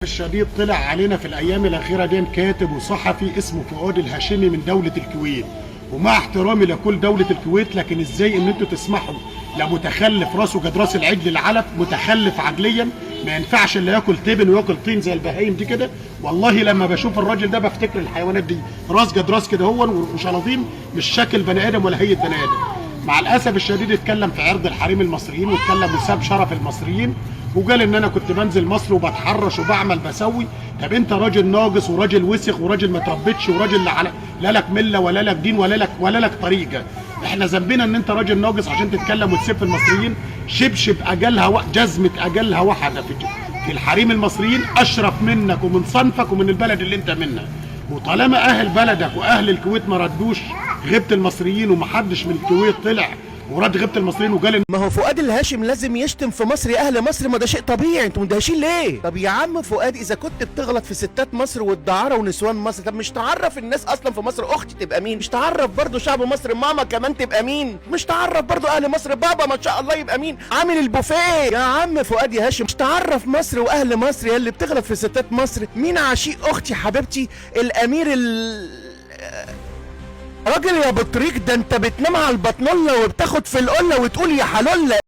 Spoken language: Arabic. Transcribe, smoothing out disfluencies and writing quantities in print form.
الشديد طلع علينا في الايام الاخيره دي كاتب وصحفي اسمه فؤاد الهاشمي من دوله الكويت، ومع احترامي لكل دوله الكويت، لكن ازاي ان انتوا تسمحوا لمتخلف راسه قد راس العجل العلف، متخلف عقليا ما ينفعش اللي ياكل تبن وياكل طين زي البهايم دي كده. والله لما بشوف الراجل ده بفتكر الحيوانات دي، راس قد راس كده هو وشلاطين، مش شكل بني ادم ولا هيئه بني ادم. مع الاسف الشديد اتكلم في عرض الحريم المصريين، واتكلم وساب شرف المصريين، وقال ان انا كنت بنزل مصر وبتحرش وبعمل بسوي. طب انت راجل ناقص وراجل وسخ وراجل ما تربيتش وراجل لا لك مله ولا لك دين ولا لك طريقه. احنا ذنبنا ان انت راجل ناقص عشان تتكلم وتسب في المصريين. شبشب اجلها جزمه اجلها واحده في الحريم المصريين اشرف منك ومن صنفك ومن البلد اللي انت منها. وطالما اهل بلدك واهل الكويت ما ردوش غيبه المصريين، ومحدش من الكويت طلع ورد غيبه المصريين وقال ما هو فؤاد الهاشم لازم يشتم في مصر يا اهل مصر، ما ده شيء طبيعي. انتوا مندهشين ليه؟ طب يا عم فؤاد، اذا كنت بتغلط في ستات مصر والدعاره ونسوان مصر، طب مش تعرف الناس اصلا في مصر اختي تبقى مين؟ مش تعرف برضو شعب مصر ماما كمان تبقى مين؟ مش تعرف برضو اهل مصر بابا ما شاء الله يبقى مين؟ عامل البوفيه. يا عم فؤاد يا هاشم، مش تعرف مصر واهل مصر يا اللي بتغلط في ستات مصر مين عشيق اختي حبيبتي الامير راجل يا بطريق، ده انت بتنام على البطنله وبتاخد في القله وتقول يا حلوله.